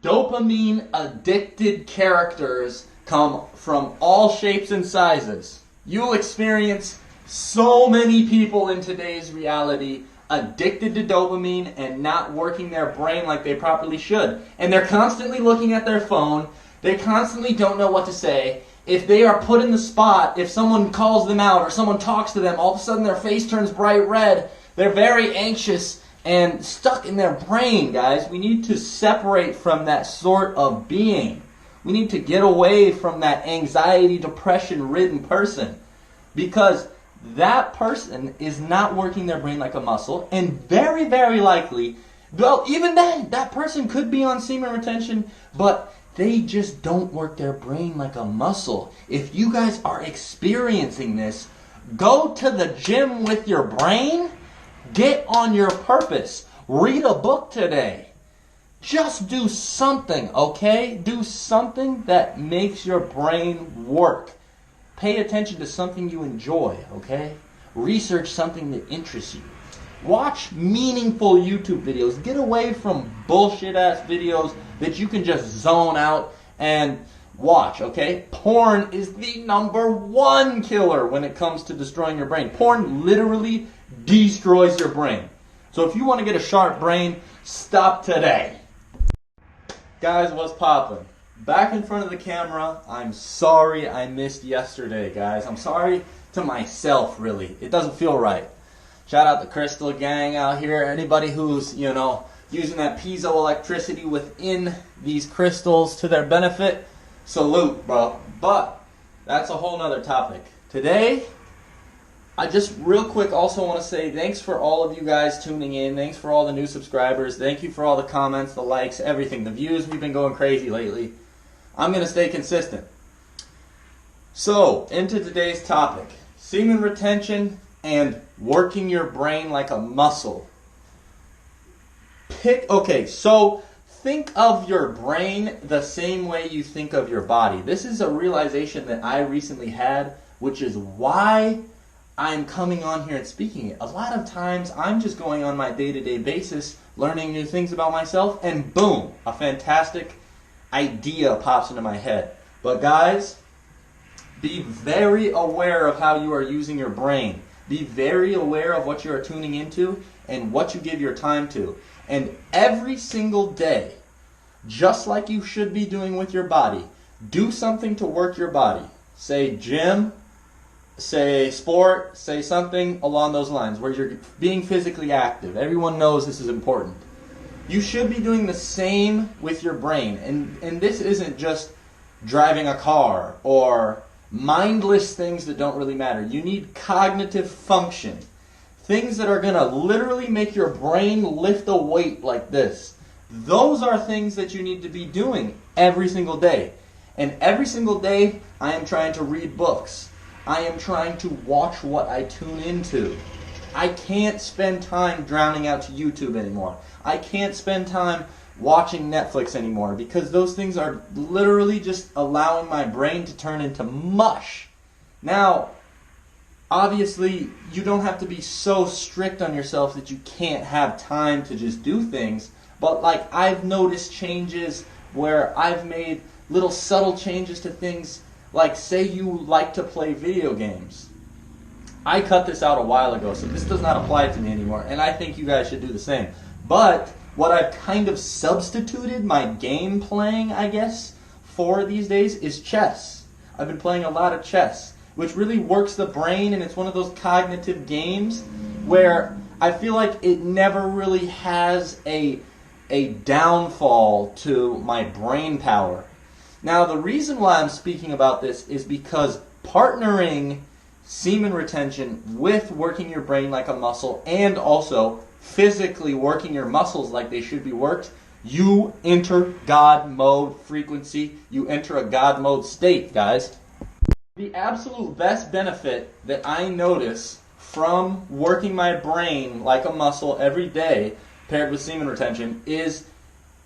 Dopamine addicted characters come from all shapes and sizes. You'll experience so many people in today's reality addicted to dopamine and not working their brain like they properly should. And they're constantly looking at their phone. They constantly don't know what to say. If they are put in the spot, if someone calls them out or someone talks to them, all of a sudden their face turns bright red. They're very anxious and stuck in their brain, guys. We need to separate from that sort of being. We need to get away from that anxiety, depression-ridden person, because that person is not working their brain like a muscle, and very, very likely, well, even then, that person could be on semen retention, but they just don't work their brain like a muscle. If you guys are experiencing this, go to the gym with your brain. Get on your purpose. Read a book today. Just do something, okay? Do something that makes your brain work. Pay attention to something you enjoy, okay? Research something that interests you. Watch meaningful YouTube videos. Get away from bullshit-ass videos that you can just zone out and watch, okay? Porn is the #1 killer when it comes to destroying your brain. Porn literally destroys your brain. So if you want to get a sharp brain, stop today. Guys, what's poppin'? Back in front of the camera, I'm sorry I missed yesterday, guys. I'm sorry to myself, really. It doesn't feel right. Shout out the Crystal Gang out here. Anybody who's, using that piezoelectricity within these crystals to their benefit, salute, bro. But that's a whole nother topic. Today, I just real quick also want to say thanks for all of you guys tuning in. Thanks for all the new subscribers. Thank you for all the comments, the likes, everything. The views, we've been going crazy lately. I'm going to stay consistent. So, into today's topic. Semen retention and working your brain like a muscle. So think of your brain the same way you think of your body. This is a realization that I recently had, which is why I'm coming on here and speaking it. A lot of times I'm just going on my day-to-day basis, learning new things about myself, and boom, a fantastic idea pops into my head. But guys, be very aware of how you are using your brain. Be very aware of what you are tuning into and what you give your time to. And every single day, just like you should be doing with your body, do something to work your body. Say gym, say sport, say something along those lines where you're being physically active. Everyone knows this is important. You should be doing the same with your brain. And this isn't just driving a car or mindless things that don't really matter. You need cognitive function. Things that are going to literally make your brain lift a weight like this. Those are things that you need to be doing every single day. And every single day, I am trying to read books. I am trying to watch what I tune into. I can't spend time drowning out to YouTube anymore. I can't spend time watching Netflix anymore because those things are literally just allowing my brain to turn into mush. Now, obviously, you don't have to be so strict on yourself that you can't have time to just do things, but like I've noticed changes where I've made little subtle changes to things, like say you like to play video games. I cut this out a while ago, so this does not apply to me anymore, and I think you guys should do the same. But what I've kind of substituted my game playing, I guess, for these days is chess. I've been playing a lot of chess, which really works the brain, and it's one of those cognitive games where I feel like it never really has a downfall to my brain power. Now, the reason why I'm speaking about this is because partnering semen retention with working your brain like a muscle and also physically working your muscles like they should be worked, you enter God mode frequency. You enter a God mode state, guys. The absolute best benefit that I notice from working my brain like a muscle every day paired with semen retention is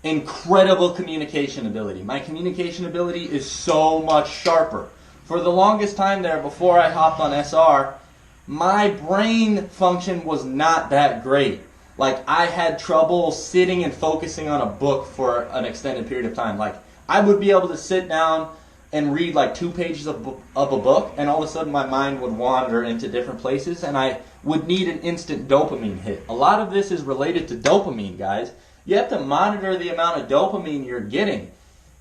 incredible communication ability. My communication ability is so much sharper. For the longest time there, before I hopped on SR, my brain function was not that great. Like, I had trouble sitting and focusing on a book for an extended period of time. Like, I would be able to sit down and read like 2 pages of a book, and all of a sudden my mind would wander into different places, and I would need an instant dopamine hit. A lot of this is related to dopamine, guys. You have to monitor the amount of dopamine you're getting.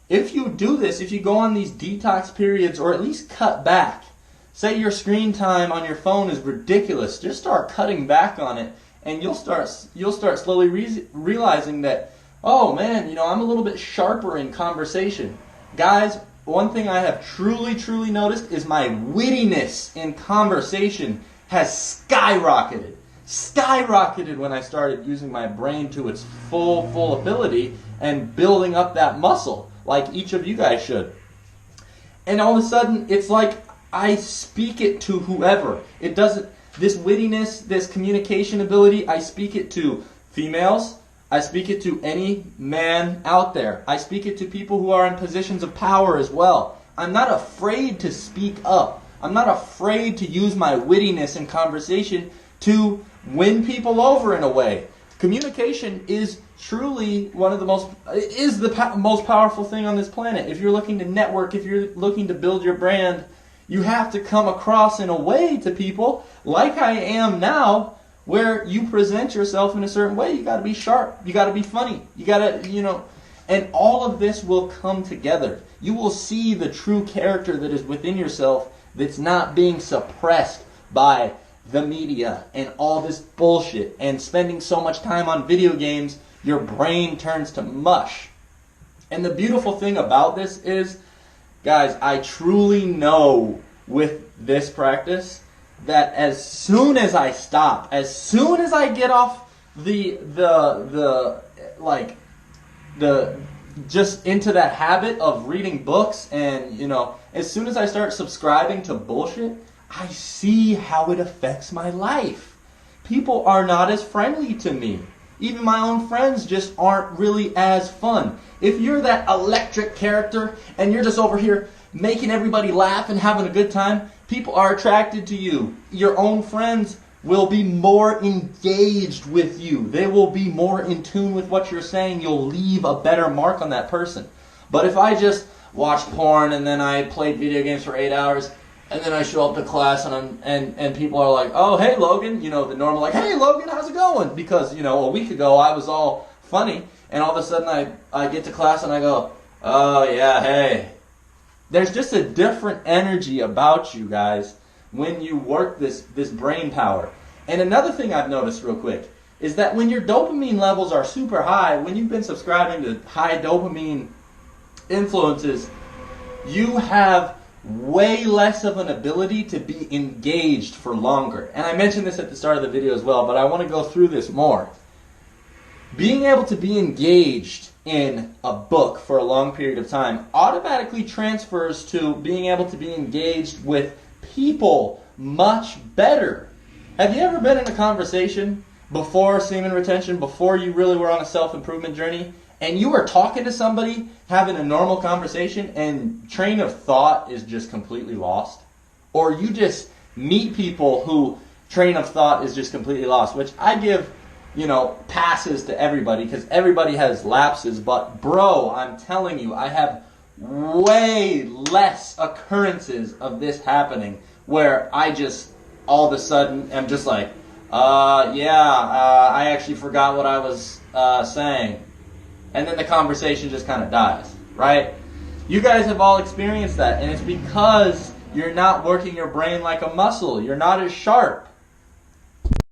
If you do this, if you go on these detox periods, or at least cut back, say your screen time on your phone is ridiculous, just start cutting back on it, and you'll start slowly realizing that, oh man, I'm a little bit sharper in conversation. Guys, one thing I have truly noticed is my wittiness in conversation has skyrocketed. Skyrocketed when I started using my brain to its full ability and building up that muscle, like each of you guys should. And all of a sudden, it's like I speak it to whoever. It doesn't, this wittiness, this communication ability, I speak it to females. I speak it to any man out there. I speak it to people who are in positions of power as well. I'm not afraid to speak up. I'm not afraid to use my wittiness in conversation to win people over in a way. Communication is truly the most powerful thing on this planet. If you're looking to network, if you're looking to build your brand, you have to come across in a way to people like I am now, where you present yourself in a certain way. You got to be sharp. You got to be funny. You got to, and all of this will come together. You will see the true character that is within yourself that's not being suppressed by the media and all this bullshit. And spending so much time on video games, your brain turns to mush. And the beautiful thing about this is, guys, I truly know with this practice that as soon as I stop, as soon as I get off just into that habit of reading books, and as soon as I start subscribing to bullshit, I see how it affects my life. People are not as friendly to me. Even my own friends just aren't really as fun. If you're that electric character and you're just over here making everybody laugh and having a good time, people are attracted to you. Your own friends will be more engaged with you. They will be more in tune with what you're saying. You'll leave a better mark on that person. But if I just watched porn and then I played video games for 8 hours, and then I show up to class and people are like, oh, hey, Logan, the normal, like, hey, Logan, how's it going? Because, a week ago I was all funny, and all of a sudden I get to class and I go, oh, yeah, hey. There's just a different energy about you guys when you work this brain power. And another thing I've noticed real quick is that when your dopamine levels are super high, when you've been subscribing to high dopamine influences, you have way less of an ability to be engaged for longer. And I mentioned this at the start of the video as well, but I want to go through this more. Being able to be engaged in a book for a long period of time automatically transfers to being able to be engaged with people much better. Have you ever been in a conversation before semen retention, before you really were on a self-improvement journey, and you are talking to somebody, having a normal conversation, and train of thought is just completely lost? Or you just meet people who train of thought is just completely lost, which I give passes to everybody, because everybody has lapses, but bro, I'm telling you, I have way less occurrences of this happening where I just all of a sudden am just like, I actually forgot what I was saying. And then the conversation just kind of dies, right? You guys have all experienced that, and it's because you're not working your brain like a muscle. You're not as sharp.